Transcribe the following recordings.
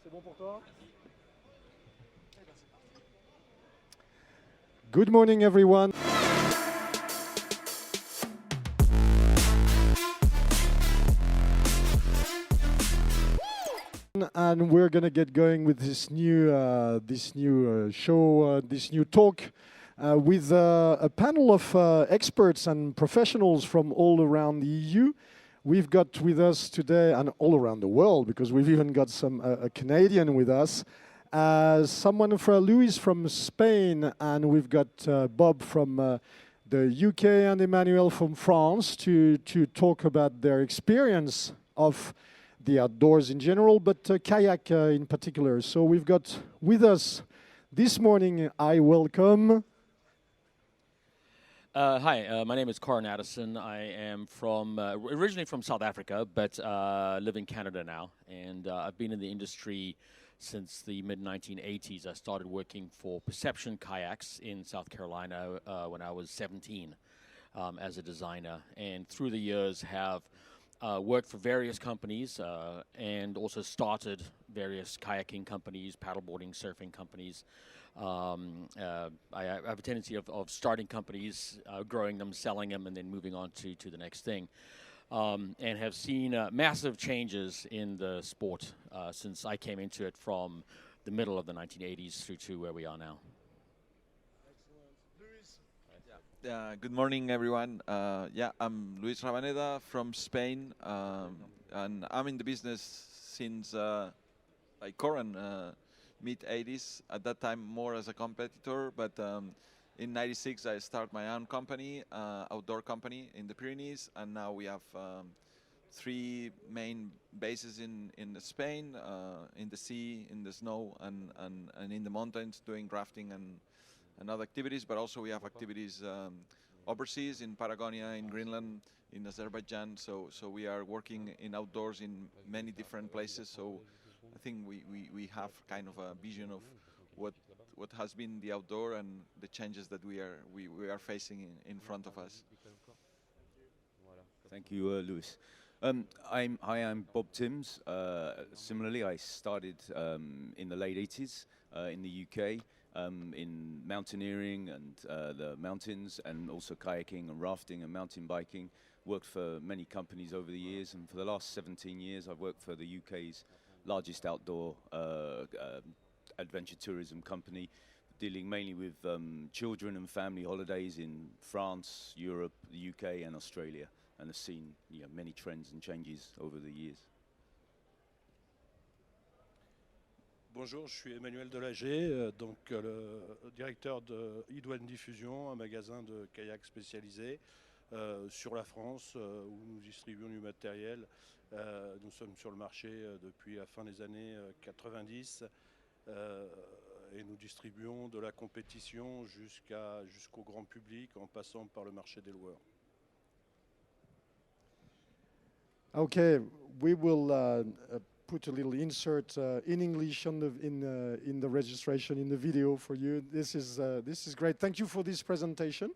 C'est bon pour toi? Good morning, everyone. And we're gonna get going with this new show, this new talk, with a panel of experts and professionals from all around the EU. We've got with us today, and all around the world, because we've even got a Canadian with us, someone from Luis from Spain, and we've got Bob from the UK and Emmanuel from France to talk about their experience of the outdoors in general, but kayak in particular. So we've got with us this morning, I welcome... Hi, my name is Corran Addison. I am from originally from South Africa, but live in Canada now. And I've been in the industry since the mid-1980s. I started working for Perception Kayaks in South Carolina when I was 17 as a designer. And through the years have worked for various companies and also started various kayaking companies, paddleboarding, surfing companies. I have a tendency of starting companies, growing them, selling them, and then moving on to the next thing. And have seen massive changes in the sport since I came into it from the middle of the 1980s through to where we are now. Good morning, everyone. I'm LLuis Rabaneda from Spain, and I'm in the business since, like Corran, mid-80s. At that time, more as a competitor, but in '96, I started my own company, outdoor company in the Pyrenees, and now we have 3 main bases in Spain, in the sea, in the snow, and in the mountains, doing rafting and other activities, but also we have activities overseas in Patagonia, in Greenland, in Azerbaijan. So we are working in outdoors in many different places. So I think we have kind of a vision of what has been the outdoor and the changes that we are facing in front of us. Thank you, Luis. I'm Bob Timms. Similarly, I started in the late 80s in the UK. In mountaineering and the mountains, and also kayaking and rafting and mountain biking. Worked for many companies over the years, and for the last 17 years I've worked for the UK's largest outdoor adventure tourism company, dealing mainly with children and family holidays in France, Europe, the UK and Australia, and have seen many trends and changes over the years. Bonjour, je suis Emmanuel Delager, donc le directeur de Idoine Diffusion, un magasin de kayak spécialisé sur la France où nous distribuons du matériel. Nous sommes sur le marché depuis la fin des années 90 et nous distribuons de la compétition jusqu'au grand public en passant par le marché des loueurs. Okay, we will put a little insert in English in the registration in the video for you. This is great. Thank you for this presentation.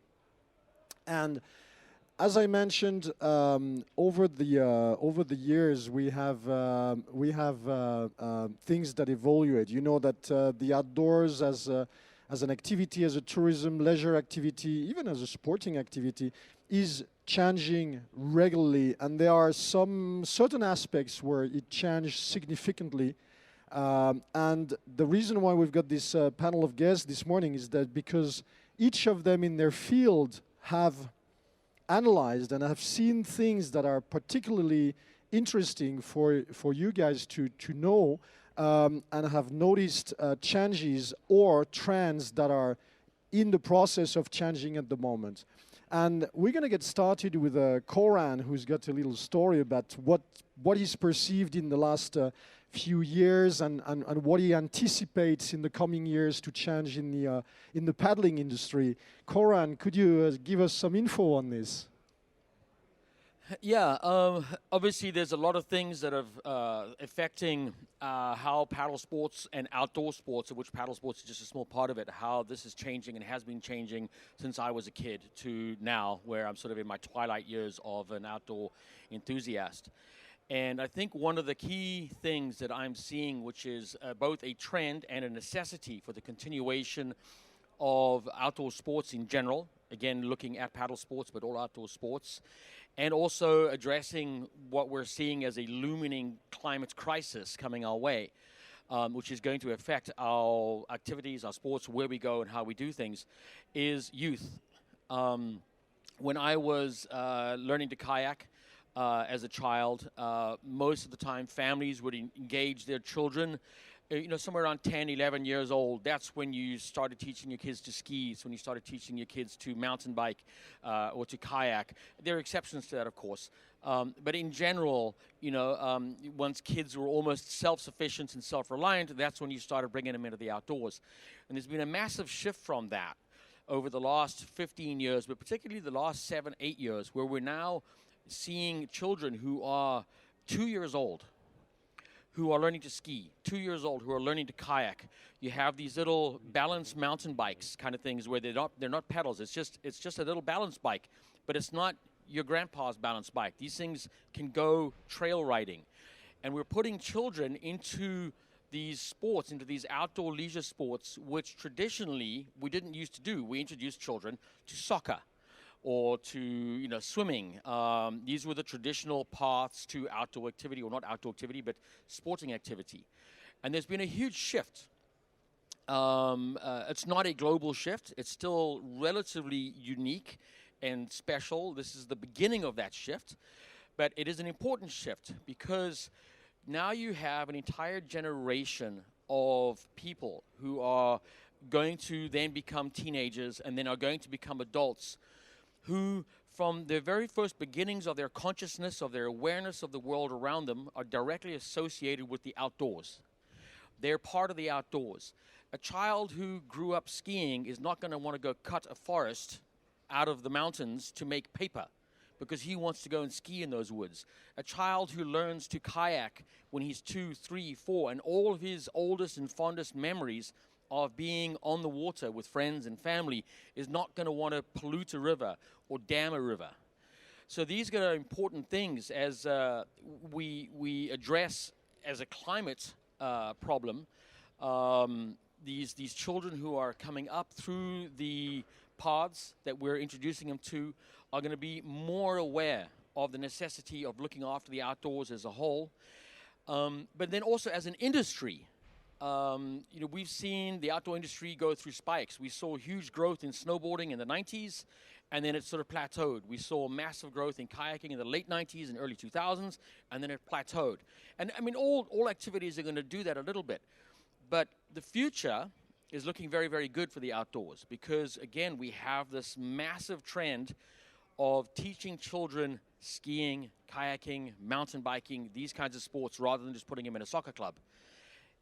And as I mentioned, over the years we have things that evaluate. You know that the outdoors as an activity, as a tourism, leisure activity, even as a sporting activity, is changing regularly, and there are some certain aspects where it changed significantly. And the reason why we've got this panel of guests this morning is that because each of them in their field have analyzed and have seen things that are particularly interesting for you guys to know, and have noticed changes or trends that are in the process of changing at the moment. And we're going to get started with Corran, who's got a little story about what he's perceived in the last few years and what he anticipates in the coming years to change in the paddling industry. Corran, could you give us some info on this? Yeah, obviously there's a lot of things that are affecting how paddle sports and outdoor sports, of which paddle sports is just a small part of it, how this is changing and has been changing since I was a kid to now, where I'm sort of in my twilight years of an outdoor enthusiast. And I think one of the key things that I'm seeing, which is both a trend and a necessity for the continuation of outdoor sports in general, again, looking at paddle sports, but all outdoor sports, and also addressing what we're seeing as a looming climate crisis coming our way, which is going to affect our activities, our sports, where we go and how we do things, is youth. When I was learning to kayak as a child, most of the time families would engage their children, somewhere around 10, 11 years old. That's when you started teaching your kids to ski. It's when you started teaching your kids to mountain bike or to kayak. There are exceptions to that, of course. But in general, once kids were almost self-sufficient and self-reliant, that's when you started bringing them into the outdoors. And there's been a massive shift from that over the last 15 years, but particularly the last 7, 8 years, where we're now seeing children who are 2 years old who are learning to ski, 2 years old who are learning to kayak. You have these little balanced mountain bikes kind of things where they're not pedals. It's just a little balance bike, but it's not your grandpa's balance bike. These things can go trail riding. And we're putting children into these sports, into these outdoor leisure sports, which traditionally we didn't used to do. We introduced children to soccer or to swimming. These were the traditional paths to outdoor activity, or not outdoor activity, but sporting activity. And there's been a huge shift. It's not a global shift. It's still relatively unique and special. This is the beginning of that shift. But it is an important shift because now you have an entire generation of people who are going to then become teenagers and then are going to become adults who, from the very first beginnings of their consciousness, of their awareness of the world around them, are directly associated with the outdoors. They're part of the outdoors. A child who grew up skiing is not going to want to go cut a forest out of the mountains to make paper because he wants to go and ski in those woods. A child who learns to kayak when he's 2, 3, 4, and all of his oldest and fondest memories of being on the water with friends and family is not going to want to pollute a river or dam a river. So these are important things as we address as a climate problem. These children who are coming up through the paths that we're introducing them to are going to be more aware of the necessity of looking after the outdoors as a whole. But then also as an industry, we've seen the outdoor industry go through spikes. We saw huge growth in snowboarding in the 90s, and then it sort of plateaued. We saw massive growth in kayaking in the late 90s and early 2000s, and then it plateaued. And I mean, all activities are going to do that a little bit. But the future is looking very, very good for the outdoors because, again, we have this massive trend of teaching children skiing, kayaking, mountain biking, these kinds of sports, rather than just putting them in a soccer club.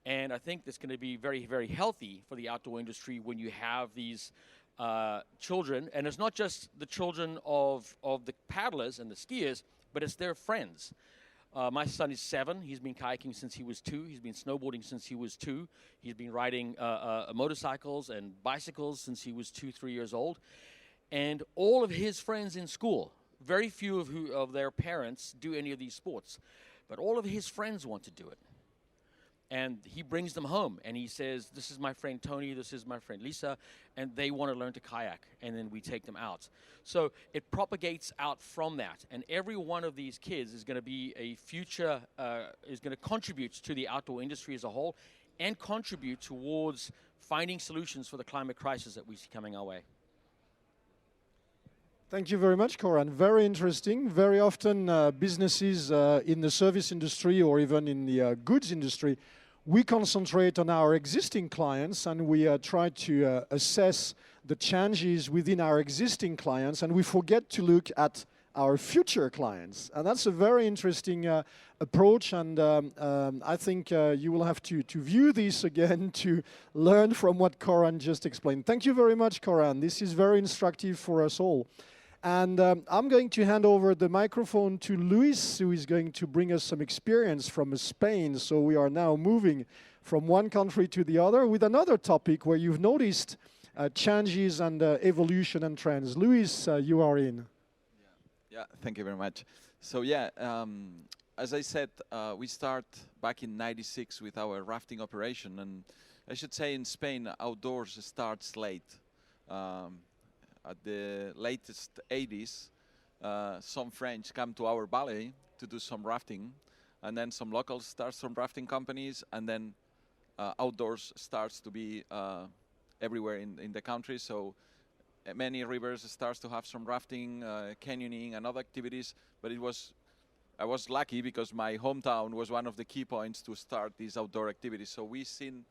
And I think that's going to be very, very healthy for the outdoor industry when you have these children. And it's not just the children of the paddlers and the skiers, but it's their friends. My son is 7. He's been kayaking since he was 2. He's been snowboarding since he was 2. He's been riding motorcycles and bicycles since he was 2, 3 years old. And all of his friends in school, very few of their parents do any of these sports, but all of his friends want to do it. And he brings them home, and he says, this is my friend Tony, this is my friend Lisa, and they want to learn to kayak, and then we take them out. So it propagates out from that, and every one of these kids is going to be a future, is going to contribute to the outdoor industry as a whole, and contribute towards finding solutions for the climate crisis that we see coming our way. Thank you very much, Corran. Very interesting. Very often businesses in the service industry or even in the goods industry, we concentrate on our existing clients and we try to assess the changes within our existing clients, and we forget to look at our future clients. And that's a very interesting approach, and I think you will have to view this again to learn from what Corran just explained. Thank you very much, Corran. This is very instructive for us all. And I'm going to hand over the microphone to Luis, who is going to bring us some experience from Spain. So we are now moving from one country to the other with another topic where you've noticed changes and evolution and trends. Luis, you are in. Yeah, thank you very much. So yeah, as I said, we start back in '96 with our rafting operation, and I should say in Spain, outdoors starts late. At the latest '80s, some French come to our valley to do some rafting, and then some locals start some rafting companies, and then outdoors starts to be everywhere in the country. So many rivers starts to have some rafting, canyoning, and other activities. But I was lucky because my hometown was one of the key points to start these outdoor activities. So we've seen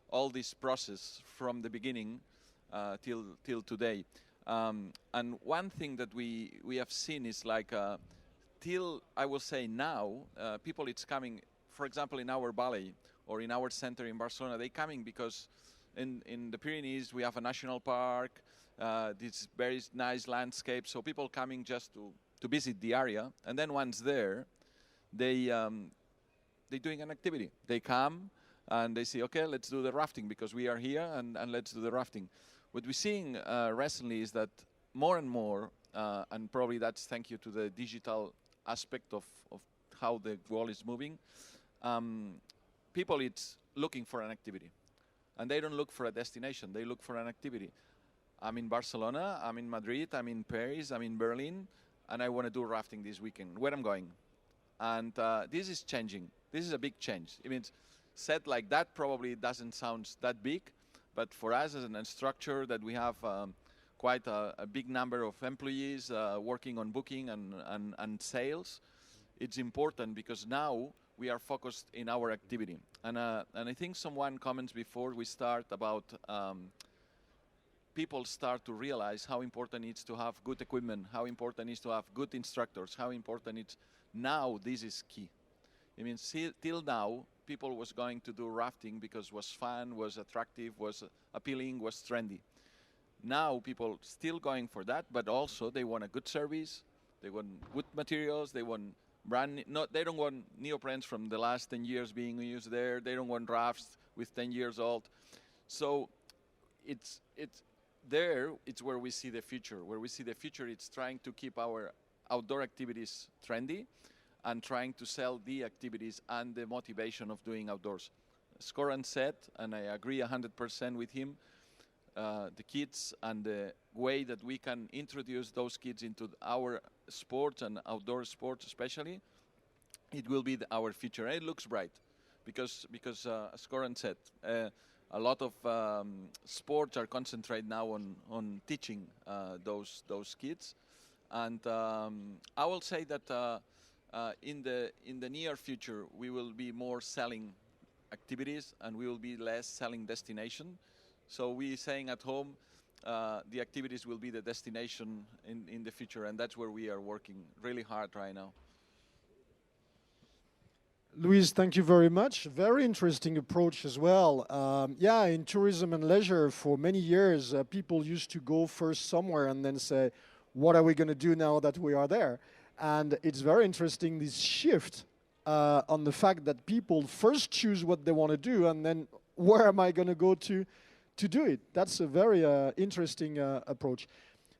all this process from the beginning till today. And one thing that we have seen is like till I will say now, people it's coming, for example, in our valley or in our center in Barcelona, they coming because in the Pyrenees we have a national park, this very nice landscape. So people coming just to visit the area, and then once there, they're doing an activity. They come and they say, okay, let's do the rafting because we are here, and let's do the rafting. What we're seeing recently is that more and more, and probably that's thank you to the digital aspect of how the world is moving, people it's looking for an activity. And they don't look for a destination, they look for an activity. I'm in Barcelona, I'm in Madrid, I'm in Paris, I'm in Berlin, and I want to do rafting this weekend. Where I'm going? And this is changing. This is a big change. I mean, said like that probably doesn't sound that big, but for us as an instructor that we have quite a big number of employees working on booking and sales, it's important because now we are focused in our activity. And I think someone comments before we start about people start to realize how important it is to have good equipment, how important it is to have good instructors, how important it's now this is key. I mean, till now, people was going to do rafting because it was fun, was attractive, was appealing, was trendy. Now people still going for that, but also they want a good service, they want good materials, they want they don't want neoprenes from the last 10 years being used there, they don't want rafts with 10 years old. So it's where we see the future. Where we see the future, it's trying to keep our outdoor activities trendy and trying to sell the activities and the motivation of doing outdoors. As Corran said, and I agree 100% with him, the kids and the way that we can introduce those kids into our sports and outdoor sports especially, it will be our future. And it looks bright because as Corran said, a lot of sports are concentrated now on teaching those kids. And I will say that in the near future, we will be more selling activities and we will be less selling destination. So we saying at home, the activities will be the destination in the future, and that's where we are working really hard right now. Luis, thank you very much. Very interesting approach as well. Yeah, in tourism and leisure, for many years, people used to go first somewhere and then say, what are we going to do now that we are there? And it's very interesting, this shift on the fact that people first choose what they want to do and then where am I going to go to do it. That's a very interesting approach.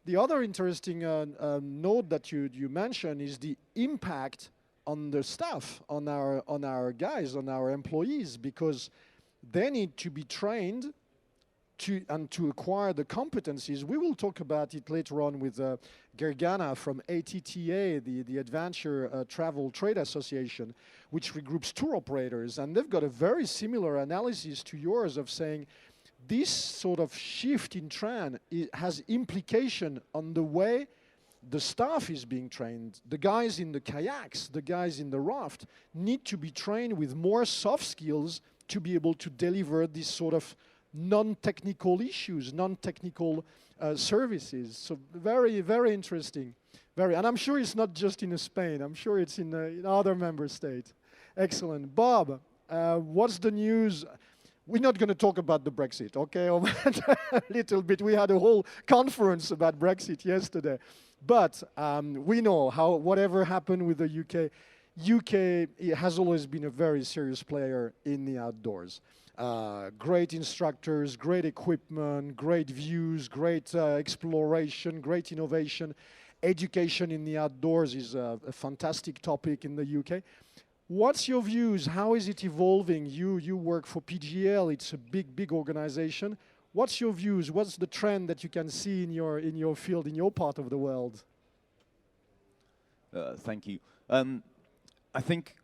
The other interesting note that you mentioned is the impact on the staff, on our guys, on our employees, because they need to be trained to acquire the competencies. We will talk about it later on with Gergana from ATTA, the Adventure Travel Trade Association, which regroups tour operators, and they've got a very similar analysis to yours of saying this sort of shift in trend has implication on the way the staff is being trained. The guys in the kayaks, the guys in the raft need to be trained with more soft skills to be able to deliver this sort of non-technical issues, non-technical services. So very, very interesting. And I'm sure it's not just in Spain. I'm sure it's in other member states. Excellent. Bob, what's the news? We're not going to talk about the Brexit, okay? A little bit. We had a whole conference about Brexit yesterday. But we know how whatever happened with the UK has always been a very serious player in the outdoors. Great instructors, great equipment, great views, great exploration, great innovation. education in the outdoors is a fantastic topic in the UK. What's your views? How is it evolving? You work for PGL. It's a big organization. What's your views? What's the trend that you can see in your field, in your part of the world? Thank you. I think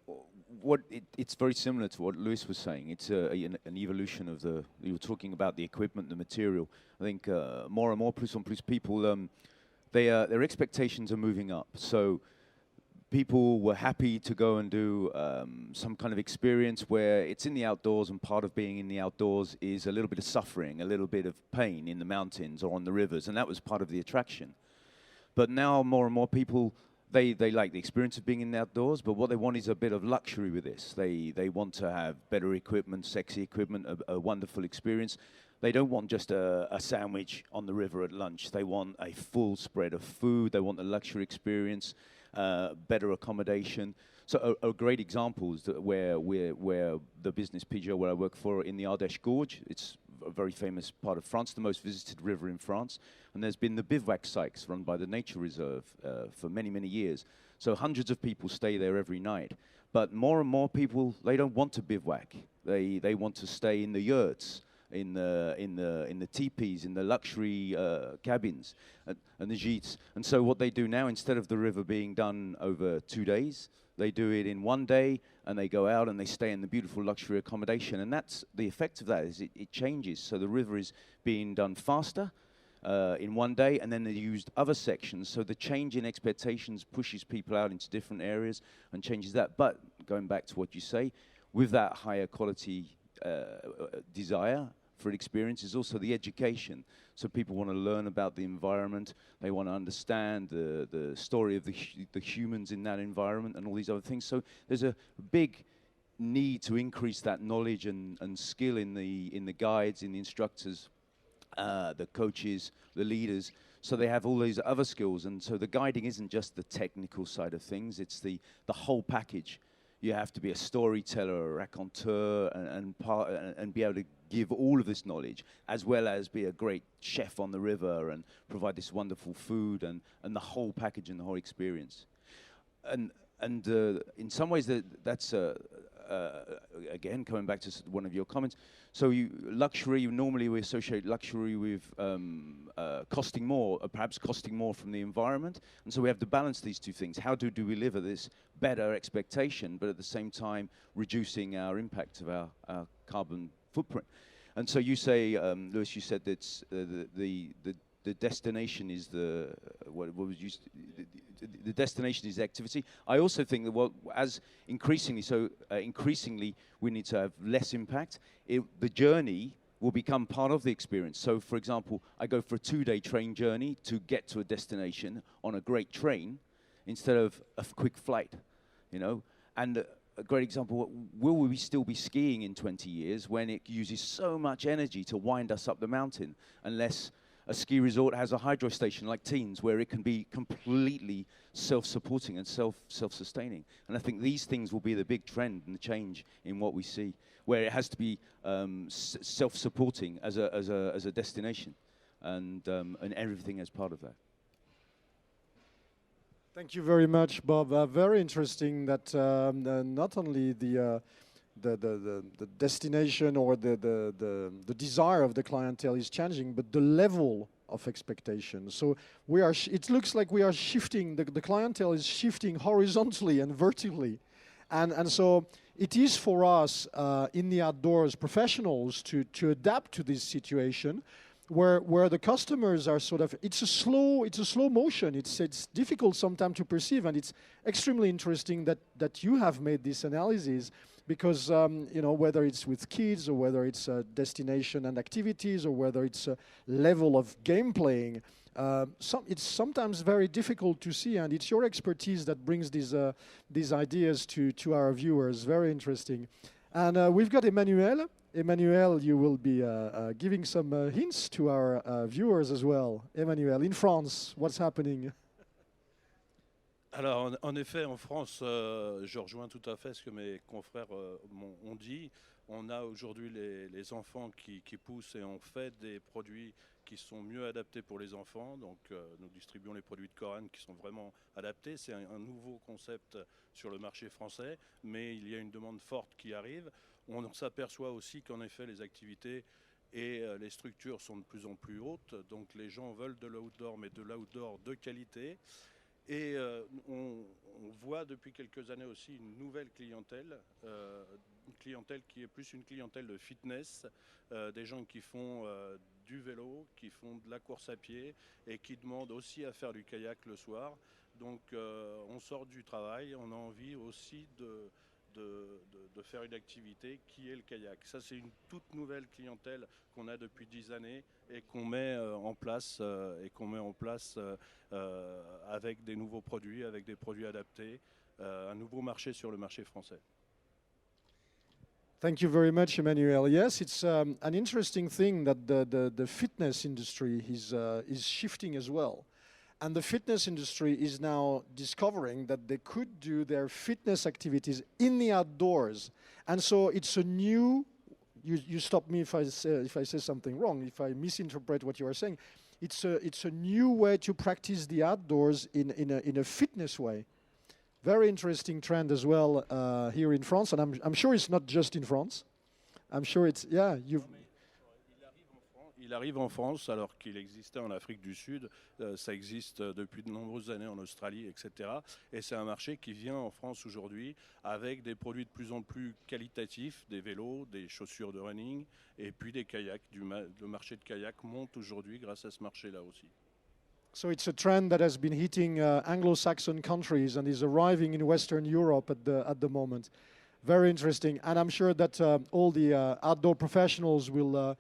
it's very similar to what Luis was saying. It's an evolution of you were talking about the equipment, the material. I think more and more, plus people, their expectations are moving up. So people were happy to go and do some kind of experience where it's in the outdoors, and part of being in the outdoors is a little bit of suffering, a little bit of pain in the mountains or on the rivers, and that was part of the attraction. But now more and more people, they like the experience of being in the outdoors, but what they want is a bit of luxury with this. They want to have better equipment, sexy equipment, a wonderful experience. They don't want just a sandwich on the river at lunch. They want a full spread of food. They want the luxury experience, better accommodation. So a great example is where the business PGL, where I work for, in the Ardèche Gorge. It's a very famous part of France, the most visited river in France. And there's been the bivouac sites run by the Nature Reserve for many, many years. So hundreds of people stay there every night. But more and more people, they don't want to bivouac. They want to stay in the yurts, in the teepees, in the luxury cabins, and the gîtes. And so what they do now, instead of the river being done over 2 days, they do it in 1 day, and they go out and they stay in the beautiful luxury accommodation. And that's the effect of that, is it changes. So the river is being done faster in 1 day, and then they used other sections. So the change in expectations pushes people out into different areas and changes that. But going back to what you say, with that higher quality desire for experience is also the education. So people want to learn about the environment. They want to understand the story of the humans in that environment and all these other things. So there's a big need to increase that knowledge and skill in the guides, in the instructors, the coaches, the leaders. So they have all these other skills. And so the guiding isn't just the technical side of things. It's the whole package. You have to be a storyteller, a raconteur, and be able to give all of this knowledge, as well as be a great chef on the river and provide this wonderful food and the whole package and the whole experience. And in some ways, that's again, coming back to one of your comments. So luxury, normally we associate luxury with costing more, perhaps costing more from the environment. And so we have to balance these two things. How do we live at this better expectation, but at the same time reducing our impact of our carbon footprint? And so you say, Luis, you said that the destination is the destination is the activity. I also think that as increasingly we need to have less impact. The journey will become part of the experience. So, for example, I go for a 2-day train journey to get to a destination on a great train instead of a quick flight, you know. And a great example: will we still be skiing in 20 years when it uses so much energy to wind us up the mountain, unless a ski resort has a hydro station like Teens, where it can be completely self-supporting and self-sustaining. And I think these things will be the big trend and the change in what we see, where it has to be self-supporting as a destination, and everything as part of that. Thank you very much, Bob. Very interesting that not only the destination or the desire of the clientele is changing, but the level of expectation. So it looks like we are shifting, the clientele is shifting horizontally and vertically. And so it is for us in the outdoors professionals to adapt to this situation where the customers are sort of, it's a slow motion. It's difficult sometimes to perceive, and it's extremely interesting that you have made this analysis. Because, you know, whether it's with kids or whether it's destination and activities or whether it's a level of game playing, it's sometimes very difficult to see, and it's your expertise that brings these ideas to our viewers. Very interesting. And we've got Emmanuel. Emmanuel, you will be giving some hints to our viewers as well. Emmanuel, in France, what's happening? Alors, en effet, en France, je rejoins tout à fait ce que mes confrères ont dit. On a aujourd'hui les enfants qui poussent et on fait des produits qui sont mieux adaptés pour les enfants. Donc nous distribuons les produits de Corran qui sont vraiment adaptés. C'est un nouveau concept sur le marché français, mais il y a une demande forte qui arrive. On s'aperçoit aussi qu'en effet les activités et les structures sont de plus en plus hautes. Donc les gens veulent de l'outdoor, mais de l'outdoor de qualité. Et on voit depuis quelques années aussi une nouvelle clientèle, une clientèle qui est plus une clientèle de fitness, des gens qui font du vélo, qui font de la course à pied et qui demandent aussi à faire du kayak le soir. Donc on sort du travail, on a envie aussi de faire une activité qui est le kayak. Ça, c'est une toute nouvelle clientèle qu'on a depuis 10 années et qu'on met en place, avec des nouveaux produits, avec des produits adaptés, un nouveau marché sur le marché français. Thank you very much, Emmanuel. Yes, it's an interesting thing that the fitness industry is shifting as well. And the fitness industry is now discovering that they could do their fitness activities in the outdoors. And so it's a new, you stop me if I say something wrong, if I misinterpret what you are saying. It's a new way to practice the outdoors in a fitness way. Very interesting trend as well here in France, and I'm sure it's not just in France. I'm sure it's, yeah, you've... Il arrive en France alors qu'il existait en Afrique du Sud, ça existe depuis de nombreuses années en Australie, etc. Et c'est un marché qui vient en France aujourd'hui avec des produits de plus en plus qualitatifs, des vélos, des chaussures de running et puis des kayaks. Le marché de kayak monte aujourd'hui grâce à ce marché-là aussi. So it's a trend that has been hitting Anglo-Saxon countries and is arriving in Western Europe at the moment. Very interesting, and I'm sure that all the outdoor professionals will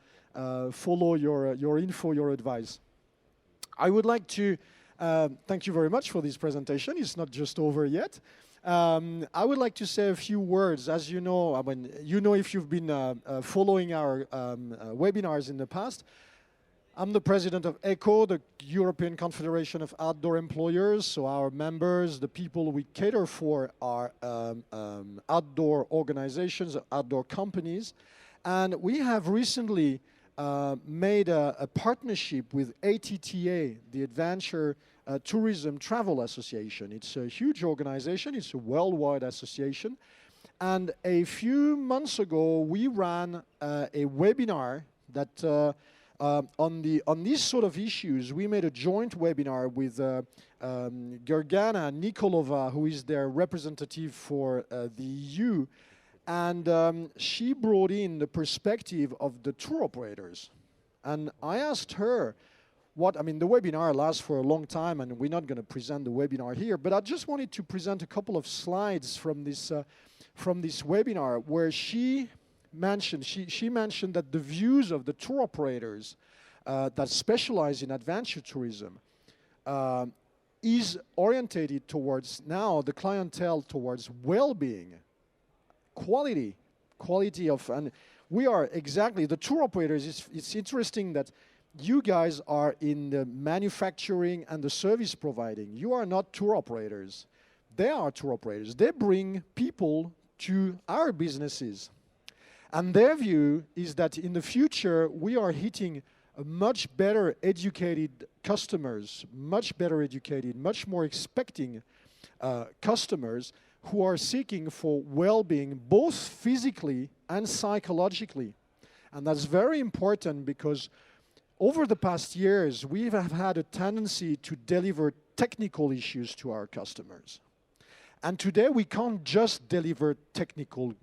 follow your info, your advice. I would like to thank you very much for this presentation. It's not just over yet. I would like to say a few words. As you know, if you've been following our webinars in the past, I'm the president of ECHO, the European Confederation of Outdoor Employers. So our members, the people we cater for, are outdoor organizations, outdoor companies. And we have recently made a partnership with ATTA, the Adventure Tourism Travel Association. It's a huge organization. It's a worldwide association. And a few months ago, we ran a webinar that on these sort of issues. We made a joint webinar with Gergana Nikolova, who is their representative for the EU. And she brought in the perspective of the tour operators. And I asked her the webinar lasts for a long time, and we're not going to present the webinar here, but I just wanted to present a couple of slides from this webinar where she mentioned that the views of the tour operators that specialize in adventure tourism is orientated towards now the clientele towards well-being, quality of, and we are exactly the tour operators. It's interesting that you guys are in the manufacturing and the service providing. You are not tour operators. They are tour operators. They bring people to our businesses. And their view is that in the future, we are hitting a much better educated customers, much better educated, much more expecting customers who are seeking for well-being, both physically and psychologically. And that's very important because over the past years, we have had a tendency to deliver technical issues to our customers. And today, we can't just deliver technical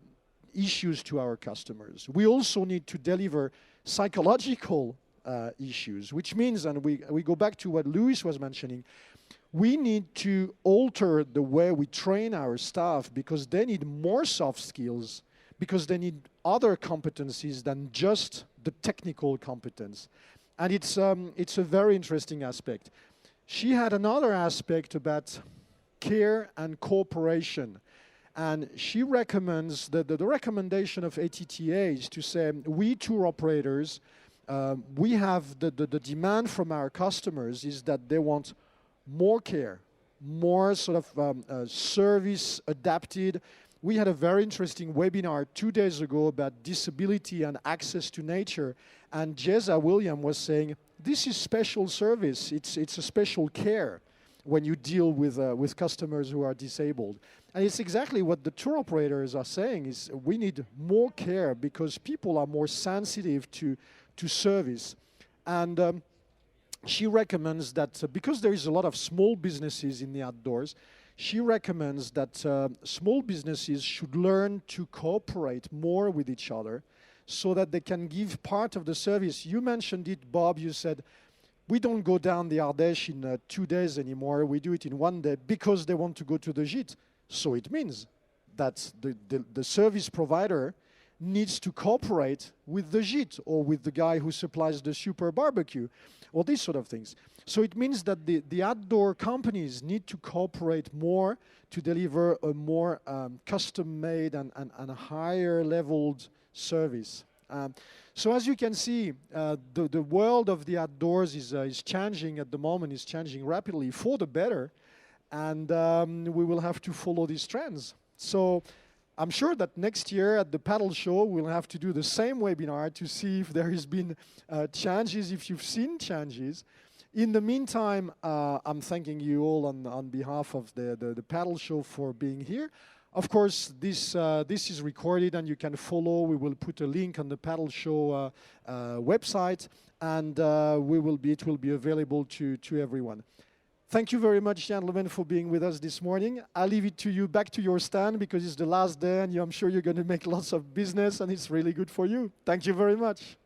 issues to our customers. We also need to deliver psychological issues, which means, and we go back to what Louis was mentioning, we need to alter the way we train our staff because they need more soft skills, because they need other competencies than just the technical competence. And it's a very interesting aspect. She had another aspect about care and cooperation. And she recommends, the recommendation of ATTA is to say, we tour operators, we have the demand from our customers is that they want more care, more sort of service adapted. we had a very interesting webinar 2 days ago about disability and access to nature. And Jeza William was saying, this is special service. It's a special care when you deal with customers who are disabled. And it's exactly what the tour operators are saying, is we need more care because people are more sensitive to service. And she recommends that because there is a lot of small businesses in the outdoors, she recommends that small businesses should learn to cooperate more with each other so that they can give part of the service. You mentioned it, Bob, you said, we don't go down the Ardèche in 2 days anymore, we do it in 1 day because they want to go to the gîte. So it means that the service provider needs to cooperate with the gîte or with the guy who supplies the super barbecue or these sort of things. So it means that the outdoor companies need to cooperate more to deliver a more custom-made and a higher-leveled service. So as you can see, the world of the outdoors is changing at the moment, is changing rapidly for the better, and we will have to follow these trends. So I'm sure that next year at the paddle show, we'll have to do the same webinar to see if there has been changes, if you've seen changes. In the meantime, I'm thanking you all on behalf of the paddle show for being here. Of course, this is recorded and you can follow. We will put a link on the paddle show website, and it will be available to everyone. Thank you very much, gentlemen, for being with us this morning. I'll leave it to you back to your stand because it's the last day and I'm sure you're going to make lots of business and it's really good for you. Thank you very much.